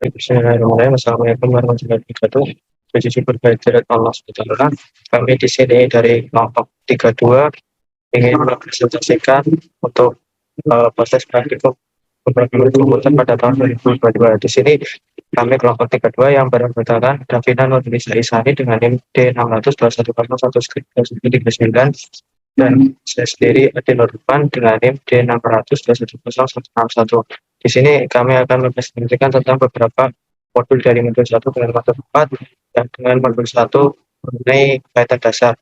Bismillahirrahmanirrahim. Assalamualaikum warahmatullahi wabarakatuh. Puji syukur kehadirat Allah SWT. Kami di sini dari kelompok 32 ingin mempresentasikan untuk proses praktikum pemrograman komputer pada tahun 2022. Di sini kami kelompok 32 yang beranggotakan Davina Nurlisa Isani dengan NIM D600210139 dan saya sendiri Adi Nurban dengan NIM D600210161. Di sini kami akan mempresentasikan tentang beberapa modul dari modul 1 dengan modul 4 dan dengan modul 1 mengenai kaitan dasar.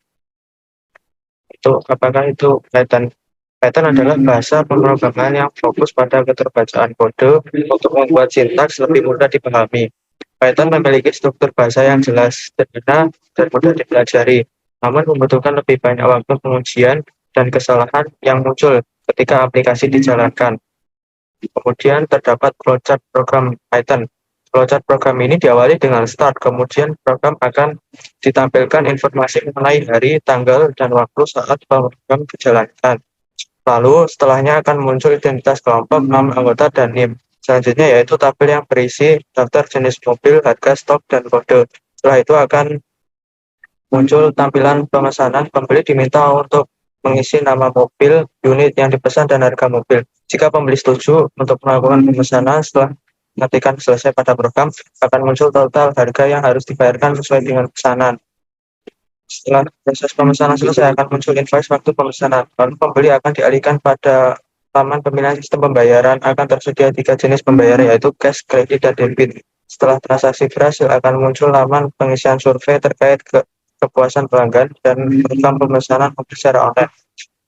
Itu apakah itu Python? Python adalah bahasa pemrograman yang fokus pada keterbacaan kode untuk membuat sintaks lebih mudah dipahami. Python memiliki struktur bahasa yang jelas, sederhana, dan mudah dipelajari, namun membutuhkan lebih banyak waktu pengujian dan kesalahan yang muncul ketika aplikasi dijalankan. Kemudian terdapat flowchart program Python. Flowchart program ini diawali dengan start, kemudian program akan ditampilkan informasi mengenai hari, tanggal, dan waktu saat program dijalankan. Lalu setelahnya akan muncul identitas kelompok, nama anggota, dan NIM. Selanjutnya yaitu tabel yang berisi daftar jenis mobil, harga, stok, dan kode. Setelah itu akan muncul tampilan pemesanan. Pembeli diminta untuk mengisi nama mobil, unit yang dipesan, dan harga mobil. Jika pembeli setuju untuk melakukan pemesanan, setelah ketika selesai pada program, akan muncul total harga yang harus dibayarkan sesuai dengan pesanan. Setelah proses pemesanan selesai, akan muncul invoice waktu pemesanan. Lalu pembeli akan dialihkan pada laman pemilihan sistem pembayaran. Akan tersedia 3 jenis pembayaran, yaitu cash, kredit, dan debit. Setelah transaksi berhasil, akan muncul laman pengisian survei terkait kepuasan pelanggan dan program pemesanan secara online.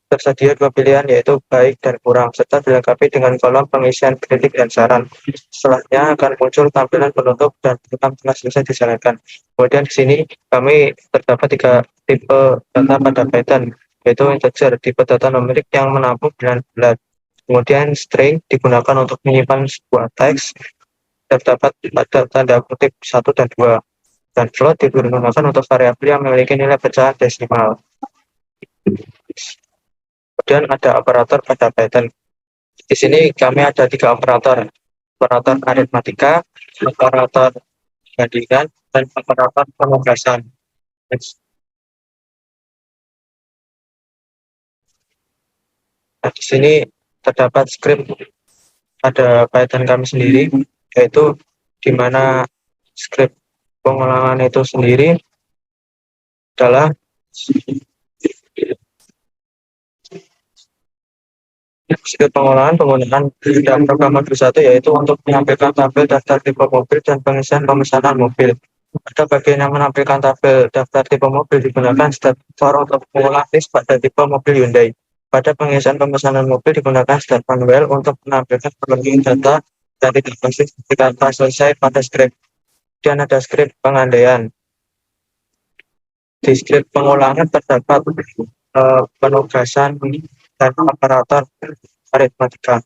Tersedia 2 pilihan, yaitu baik dan kurang, serta dilengkapi dengan kolom pengisian kritik dan saran. Setelahnya akan muncul tampilan penutup dan program telah selesai dijalankan. Kemudian di sini kami terdapat 3 tipe data pada Python, yaitu integer, tipe data numerik yang menampung dengan bulat. Kemudian string digunakan untuk menyimpan sebuah teks, terdapat pada tanda kutip 1 dan 2. Dan float digunakan untuk variabel yang memiliki nilai pecahan desimal. Kemudian ada operator pada Python. Di sini kami ada 3 operator. Operator aritmatika, operator bandingan, dan operator penugasan. Nah, di sini terdapat skrip pada Python kami sendiri, yaitu di mana skrip pengulangan itu sendiri adalah skrip pengolahan penggunaan dalam program modul 1, yaitu untuk menampilkan tabel daftar tipe mobil dan pengisian pemesanan mobil. Pada bagian yang menampilkan tabel daftar tipe mobil digunakan stator untuk mengolah list pada tipe mobil Hyundai. Pada pengisian pemesanan mobil digunakan start manual untuk menampilkan berbagai data dan tidak pasti ketika selesai pada skrip. Dan ada skrip pengandaian. Di skrip pengulangan terdapat penugasan dan operator aritmatika.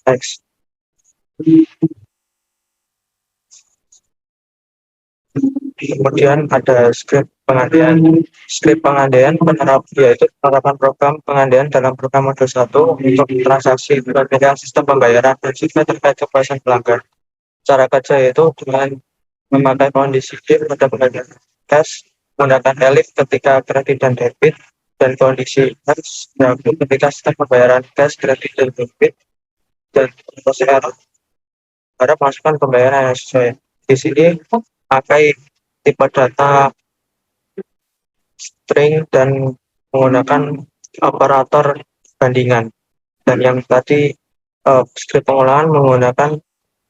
Next. Kemudian ada skrip pengandaian. Skrip pengandaian yaitu penerapan program pengandaian dalam program modul 1 untuk transaksi pemilihan sistem pembayaran dan survei terkait kepuasan pelanggan. Cara kerja yaitu dengan memakai kondisi if pada pengandaian cash, menggunakan elif ketika kredit dan debit, dan kondisi else ketika sistem pembayaran cash, kredit, dan debit, dan proses error pada masukan pembayaran yang sesuai. Di sini pakai tipe data string dan menggunakan operator bandingan. Dan yang tadi skrip pengolahan menggunakan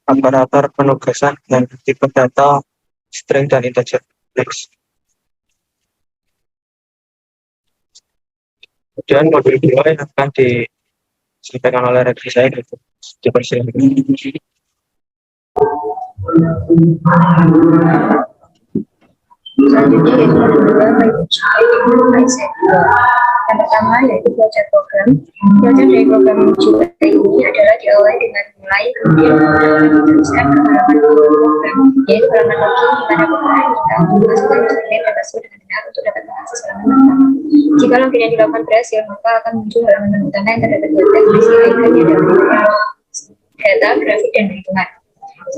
operator penugasan dan tipe data string dan integer. Next. Kemudian modul 2 yang akan disampaikan oleh rekan saya itu dipersilakan. Selanjutnya yaitu modul 2 mindset 2. Yang pertama yaitu belajar program. Belajar dari program juga ini adalah diawali dengan mulai, kemudian diteruskan ke halaman program, yaitu halaman login di mana penggunaan kita untuk memasukkan username dan password dengan benar untuk dapat mengakses halaman pertama. Jika login yang dilakukan berhasil, maka akan muncul halaman menu utama yang terdapat dua tab berisi icon dan grafik dan perhitungan.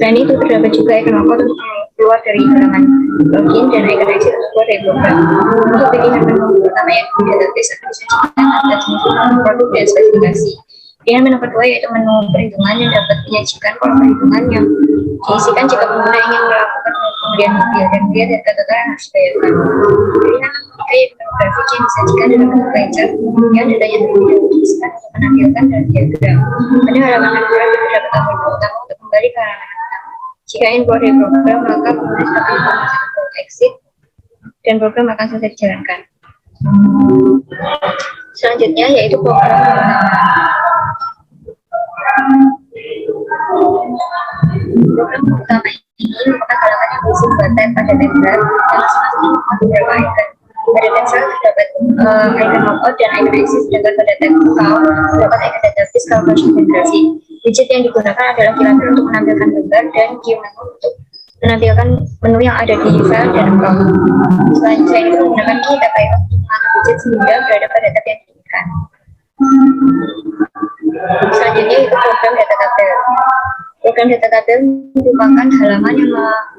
Selain itu, terdapat juga icon logout untuk keluar dari halaman login dan icon exit untuk keluar dari program. Untuk pilihan menu pertama yaitu database akan disajikan ada jenis produk dan spesifikasi. Pilihan menu kedua yaitu menu perhitungan yang dapat menyajikan kolom perhitungan yang diisikan jika pengguna ingin melakukan pembelian mobil dan biaya data total yang harus dibayarkan. Pilihan ketiga yaitu menu grafik yang disajikan dalam bentuk ledger yang datanya terlebih dahulu diisikan untuk menampilkan dalam diagram. Pada halaman menu grafik terdapat tombol utama untuk kembali ke halaman utama. Jika ingin keluar dari program, maka pengguna dapat informasi tombol exit dan program akan selesai dijalankan. Selanjutnya yaitu program utama. Program utama ini merupakan halaman yang berisi dua tab pada tab berat yang masing-masing memuat beberapa icon. Pada tab satu terdapat icon logout dan icon exit, sedangkan pada tab file terdapat icon database, calculation, dan grafik. Widget yang digunakan adalah filter untuk menampilkan gambar dan view menu untuk menampilkan menu yang ada di file dan account. Selain itu menggunakan key tab icon untuk mengatur widget sehingga berada pada tab yang diinginkan. Selanjutnya itu program data tabel. Program data tabel merupakan halaman yang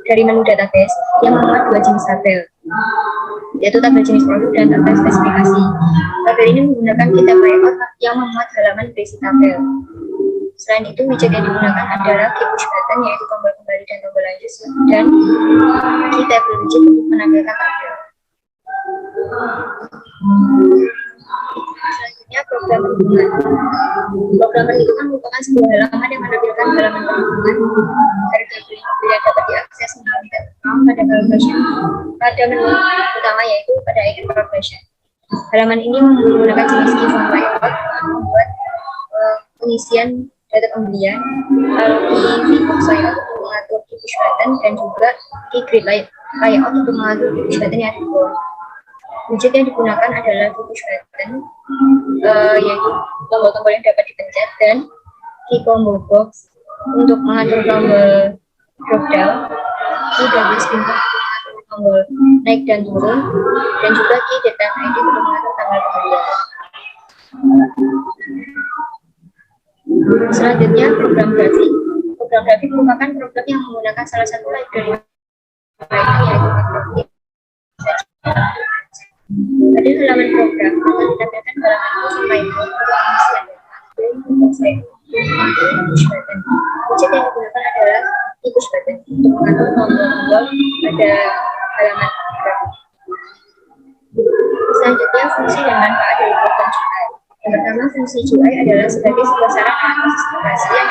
dari menu database yang memuat dua jenis tabel, yaitu tabel jenis produk dan tabel spesifikasi. Tabel ini menggunakan key tab layout yang memuat halaman berisi tabel. Selain itu, widget yang digunakan adalah key push button, yaitu tombol kembali dan tombol lanjut, dan key tabel widget untuk menampilkan tabel. Selanjutnya program perhitungan. Program perhitungan merupakan sebuah halaman yang menampilkan halaman perhitungan harga beli mobil yang dapat diakses melalui tab pada calculation pada menu utama yaitu pada icon calculation. Halaman ini menggunakan jenis key form layout membuat pengisian data pembelian, lalu key box layout untuk mengatur key push button dan juga key grid layout untuk mengatur key push button yang ada di bawah. Widget yang digunakan adalah key push button, yaitu tombol-tombol yang dapat dipencet, dan key combo box untuk mengatur tombol drop down, key double spin box untuk mengatur tombol naik dan turun, dan juga key data ID untuk mengatur tanggal pembelian. Selanjutnya program grafik. Program grafik merupakan program yang menggunakan salah satu library yaitu Macromedia. Pada halaman program akan ditampilkan halaman sampai pengisian push button. Widget yang digunakan adalah push button untuk mengatur tombol-tombol pada halaman grafik. Selanjutnya fungsi dan manfaat dari program GUI. Yang pertama, fungsi GUI adalah sebagai sebuah sarana atau sistem yang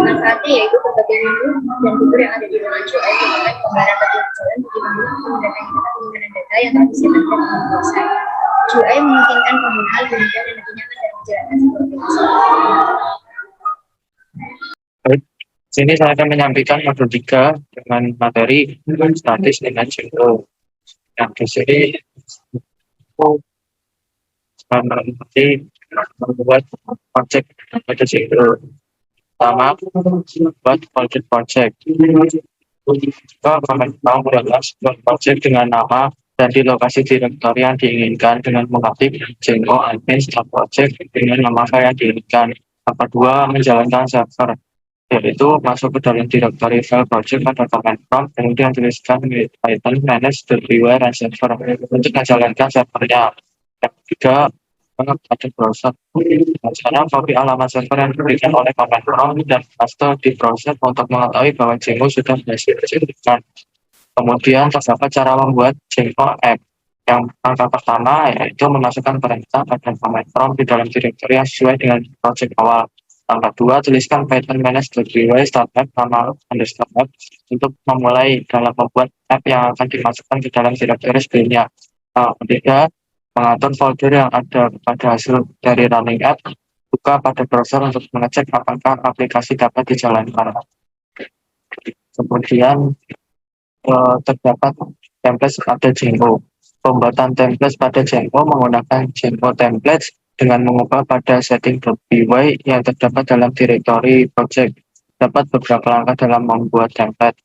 manfaatnya yaitu berbagai menu dan fitur yang ada di ruangan GUI merupakan gambaran petunjuk jalan bagi pengguna untuk mendatangkan penyimpanan data yang telah disimpan dan diproses. GUI memungkinkan pengguna lebih mudah dan lebih nyaman dalam menjalankan sebuah aplikasi. Baik, sini saya akan menyampaikan modul 3 dengan materi statis dengan Django. Yang di sini nanti membuat project pada Django. Pertama, buat project. Kita akan membuat project dengan nama dan di lokasi direktori yang diinginkan dengan mengetik Django admin start project dengan nama file yang diinginkan. Yang kedua, menjalankan server, yaitu masuk ke dalam direktori file project pada command prompt, kemudian tuliskan Python manage the beware and server untuk menjalankan servernya. Yang ketiga, pada browser. Sekarang copy alamat server yang diberikan oleh command prompt dan paste di browser untuk mengetahui bahwa Django sudah berhasil dijalankan. Kemudian terdapat cara membuat Django app. Yang langkah pertama yaitu memasukkan perintah pada command prompt di dalam direktori yang sesuai dengan project awal. Langkah kedua, tuliskan Python manage.py start app nama underscore app untuk memulai dalam membuat app yang akan dimasukkan ke dalam direktori sebelumnya. Ketiga, mengatur folder yang ada pada hasil dari running app, buka pada browser untuk mengecek apakah aplikasi dapat dijalankan. Kemudian terdapat template pada Django. Pembuatan template pada Django menggunakan Django templates dengan mengubah pada setting.py yang terdapat dalam direktori project. Dapat beberapa langkah dalam membuat template,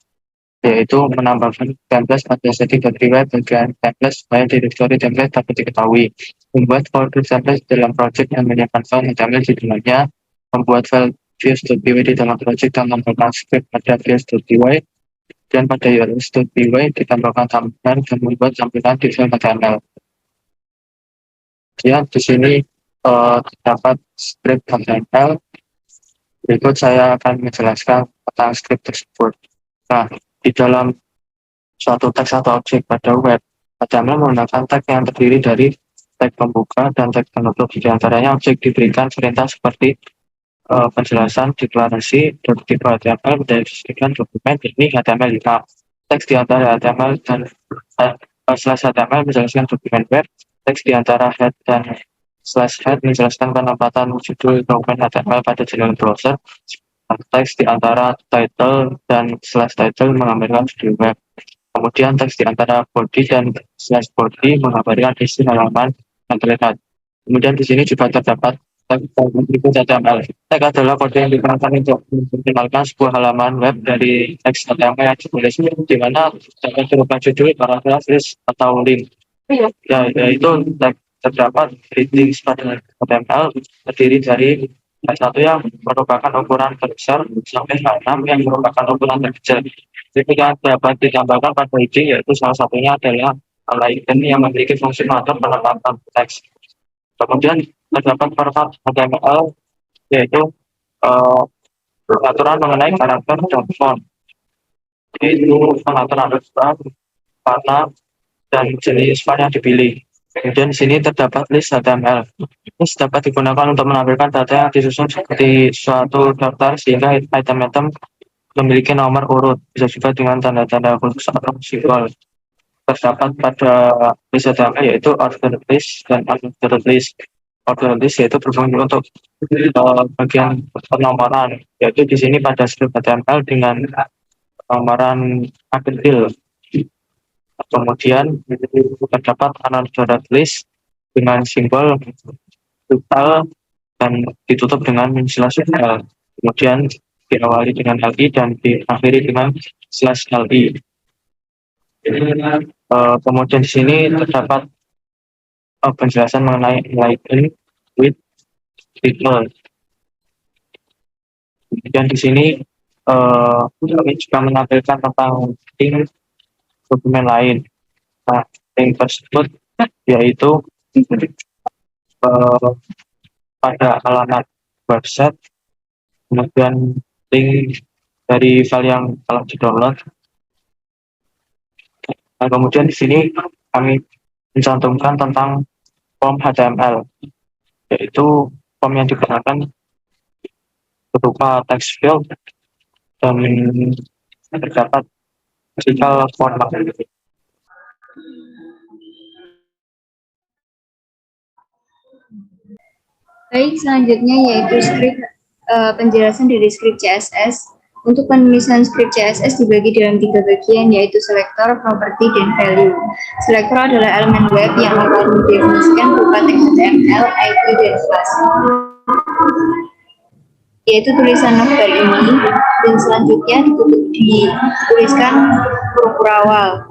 yaitu menambahkan template pada setting.py bagian template supaya direktori template dapat diketahui. membuat file template dalam project yang menyiapkan file HTML di dalamnya, membuat file views.py di dalam project dan menambahkan script pada views.py, dan pada urls.py ditambahkan tampilan dan membuat tampilan di file HTML. Kemudian di sini terdapat script HTML. Berikut saya akan menjelaskan tentang script tersebut. Nah, di dalam suatu teks atau objek pada web, HTML menggunakan tag yang terdiri dari tag pembuka dan tag penutup. Di antaranya objek diberikan perintah seperti penjelasan, deklarasi, dan tipe HTML mendeskripsikan dokumen ini HTML5. Teks di antara HTML dan slash HTML menjelaskan dokumen web. Teks di antara head dan slash head menjelaskan penempatan judul dokumen HTML pada jurnal browser. Teks di antara title dan slash title mengambilkan judul web. Kemudian teks di antara body dan slash body mengabarkan isi halaman yang terlihat. Kemudian di sini juga terdapat tag berikut HTML. Tag adalah kode yang digunakan untuk memperkenalkan sebuah halaman web dari teks HTML yang ditulis, di mana dapat berupa judul, paragraf, list, atau link. Ya, yaitu tag terdapat links pada HTML terdiri dari satu yang merupakan ukuran terbesar sampai 6 yang merupakan ukuran terkecil. Jika dapat ditambahkan pada ide, yaitu salah satunya adalah icon yang memiliki fungsi motor penempatan teks. Kemudian terdapat format HTML, yaitu peraturan mengenai karakter dan font. Itu pengaturan besar, warna, dan jenis font yang dipilih. Kemudian di sini terdapat list HTML. List dapat digunakan untuk menampilkan data yang disusun seperti suatu daftar sehingga item-item memiliki nomor urut, bisa juga dengan tanda-tanda khusus atau simbol. Terdapat pada list HTML yaitu ordered list dan unordered list. Ordered list yaitu berfungsi untuk bagian penomoran, yaitu di sini pada script HTML dengan penomoran akredil. Kemudian terdapat unordered list dengan simbol total dan ditutup dengan slash L. Kemudian diawali dengan LI dan diakhiri dengan slash LI. Kemudian di sini terdapat penjelasan mengenai enlighten with people. Kemudian di sini kami juga menampilkan tentang link dokumen lain. Nah, link tersebut yaitu pada alamat website, kemudian link dari file yang telah di-download. Nah, kemudian di sini kami mencantumkan tentang form HTML, yaitu form yang digunakan berupa text field dan terdapat vertical format. Baik, selanjutnya yaitu script penjelasan dari script CSS. Untuk penulisan script CSS dibagi dalam 3 bagian, yaitu selector, property, dan value. Selector adalah elemen web yang akan didefinisikan berupa teks HTML, ID, dan class, yaitu tulisan nokbar ini, dan selanjutnya dituliskan huruf awal.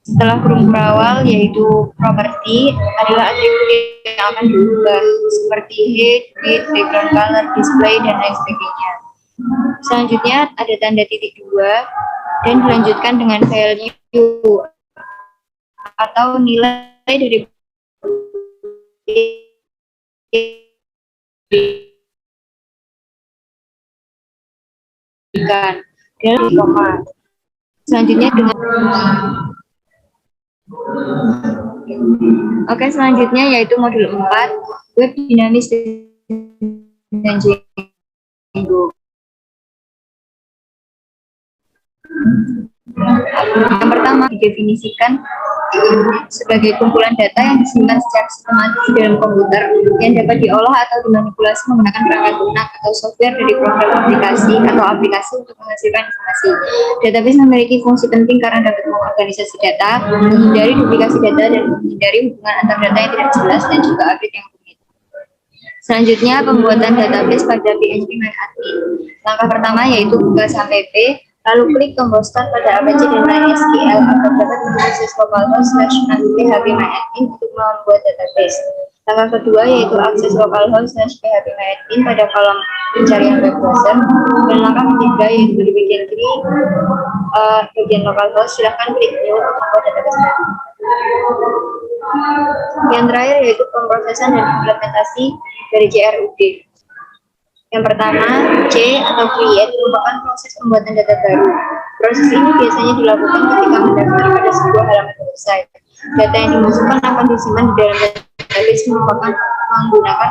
Setelah huruf awal yaitu property adalah atribut yang akan diubah seperti height, width, background color, display, dan lain sebagainya. Selanjutnya ada tanda titik 2 dan dilanjutkan dengan value atau nilai dari dan koma. Selanjutnya dengan selanjutnya yaitu modul 4 web dinamis dan Django. Yang pertama didefinisikan sebagai kumpulan data yang disimpan secara sistematis di dalam komputer yang dapat diolah atau dimanipulasi menggunakan perangkat lunak atau software dari program aplikasi atau aplikasi untuk menghasilkan informasi. Database memiliki fungsi penting karena dapat mengorganisasi data, menghindari duplikasi data, dan menghindari hubungan antar data yang tidak jelas dan juga update yang rumit. Selanjutnya, pembuatan database pada PHP MyAdmin. Langkah pertama yaitu buka SAMPP, Lalu klik tombol start pada ABC dan MySQL agar dapat mengakses localhost/phpMyAdmin untuk membuat database. Langkah kedua yaitu akses localhost/phpMyAdmin pada kolom pencarian web browser. Dan langkah ketiga yaitu di bagian kiri bagian localhost, silahkan klik new untuk membuat database baru. Yang terakhir yaitu pemrosesan dan implementasi dari CRUD. Yang pertama, C atau create merupakan proses pembuatan data baru. Proses ini biasanya dilakukan ketika mendaftar pada sebuah halaman website. Data yang dimasukkan akan disimpan di dalam database menggunakan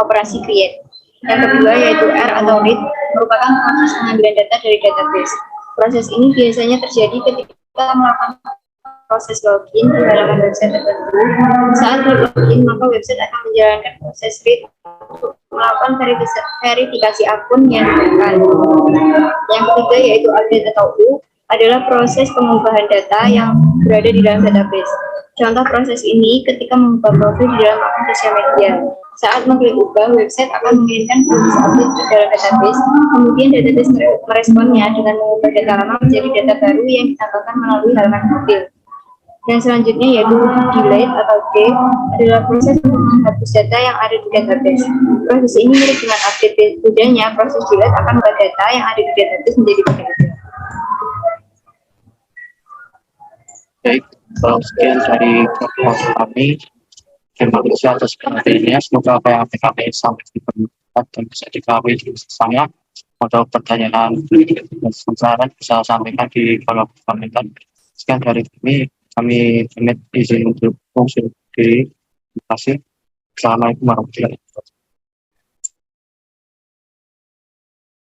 operasi create. Yang kedua yaitu R atau read merupakan proses pengambilan data dari database. Proses ini biasanya terjadi ketika melakukan proses login di halaman website tertentu. Saat login, maka website akan menjalankan proses read untuk melakukan verifikasi akun yang digunakan. Yang ketiga yaitu update atau U adalah proses pengubahan data yang berada di dalam database. Contoh proses ini ketika mengubah profil di dalam akun sosial media. Saat mengklik ubah, website akan mengirimkan proses update ke dalam database. Kemudian database meresponnya dengan mengubah data lama menjadi data baru yang ditambahkan melalui halaman profil. Dan selanjutnya yaitu delete atau D adalah proses untuk menghapus data yang ada di database. Proses ini mirip dengan update, bedanya proses delete akan membuat data yang ada di database menjadi berbeda. Baik, sekian dari podcast kami. Terima kasih atas perhatiannya. Semoga apa yang kami sampaikan bermanfaat dan bisa diketahui bersama. Untuk pertanyaan dan saran bisa sampaikan di kolom komentar. Sekian dari kami pamit izin untuk konsul diri. Terima kasih. Assalamualaikum warahmatullahi wabarakatuh.